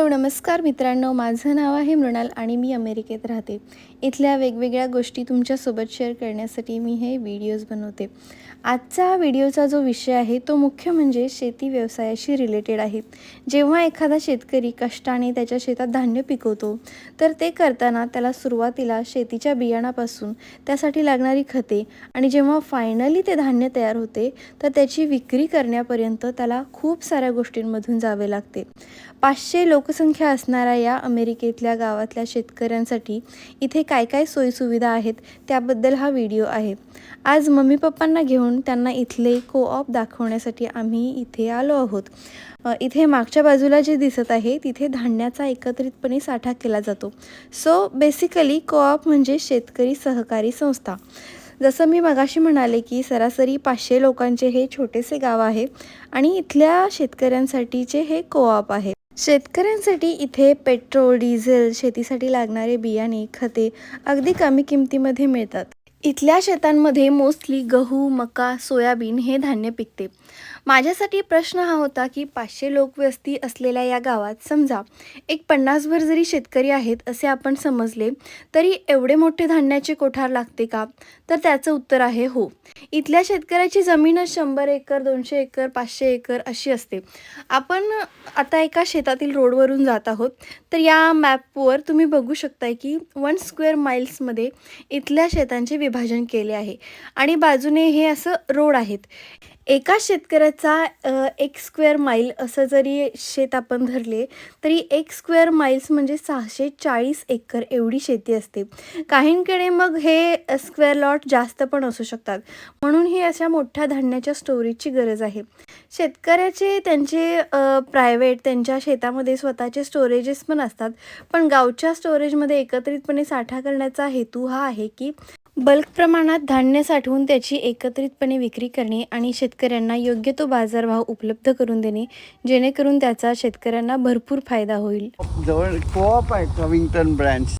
Hello नमस्कार मित्रांनो, माझं नाव आहे मृणाल आणि मी अमेरिकेत राहते. इथल्या वेगवेगळ्या गोष्टी तुमच्यासोबत शेअर करण्यासाठी मी हे व्हिडिओज बनवते. आजचा व्हिडिओचा जो विषय आहे तो मुख्य म्हणजे शेती व्यवसायाशी रिलेटेड आहे. जेव्हा एखादा शेतकरी कष्टाने त्याच्या शेतात धान्य पिकवतो, तर ते करताना त्याला सुरुवातीला शेतीच्या बियाणापासून त्यासाठी लागणारी खते आणि जेव्हा फायनली ते धान्य तयार होते, तर त्याची विक्री करण्यापर्यंत त्याला खूप साऱ्या गोष्टींमधून जावे लागते. 500 लोकसंख्या असणाऱ्या या अमेरिकेतल्या गावातल्या शेतकऱ्यांसाठी इथे काय काय सोयीसुविधा आहेत त्याबद्दल हा व्हिडिओ आहे. आज मम्मी पप्पांना घेऊन त्यांना इथले कोऑप दाखवण्यासाठी आम्ही इथे आलो आहोत. इथे मागच्या बाजूला जे दिसत आहे तिथे धान्याचा एकत्रितपणे साठा केला जातो. सो बेसिकली कोऑप म्हणजे शेतकरी सहकारी संस्था. जसं मी मगाशी म्हणाले की सरासरी 500 लोकांचे हे छोटेसे गाव आहे आणि इथल्या शेतकऱ्यांसाठीचे हे कोऑप आहे. शेतकऱ्यांसाठी इथे पेट्रोल, डिझेल, शेतीसाठी लागणारे बियाणे, खते अगदी कमी किमतीमध्ये मिळतात. इथल्या शेतांमध्ये मोस्टली गहू, मका, सोयाबीन हे धान्य पिकते. माझ्यासाठी प्रश्न हा होता की 500 लोकवस्ती असलेल्या या गावात समजा एक 50भर जरी शेतकरी आहेत असे आपण समजले, तरी एवढे मोठे धान्याचे कोठार लागते का? तर त्याचं उत्तर आहे हो. इथल्या शेतकऱ्याची जमीनच 100 एकर, 200 एकर, 500 एकर अशी असते. आपण आता एका शेतातील रोडवरून जात आहोत, तर या मॅपवर तुम्ही बघू शकताय की 1 स्क्वेअर माइल्समध्ये इथल्या शेतांचे विभाजन केले आहे आणि बाजूने हे असं रोड आहेत. एका शेतकऱ्याचा 1 स्क्वेअर माईल असं जरी शेत आपण धरले, तरी 1 स्क्वेअर माइल्स म्हणजे 640 एकर एवढी शेती असते. काहींकडे मग हे स्क्वेअर लॉट जास्त पण असू शकतात. म्हणून ही अशा मोठ्या धान्याच्या स्टोरेजची गरज आहे. शेतकऱ्याचे त्यांचे प्रायव्हेट त्यांच्या शेतामध्ये स्वतःचे स्टोरेजेस पण असतात. पण गावच्या स्टोरेजमध्ये एकत्रितपणे साठा करण्याचा हेतू हा आहे की बल्क प्रमाणात धान्य साठवून त्याची एकत्रितपणे विक्री करणे आणि शेतकऱ्यांना योग्य तो बाजारभाव उपलब्ध करून देणे, जेणेकरून त्याचा शेतकऱ्यांना भरपूर फायदा होईल. जवळ कोऑप आहे कविंग्टन ब्रँच.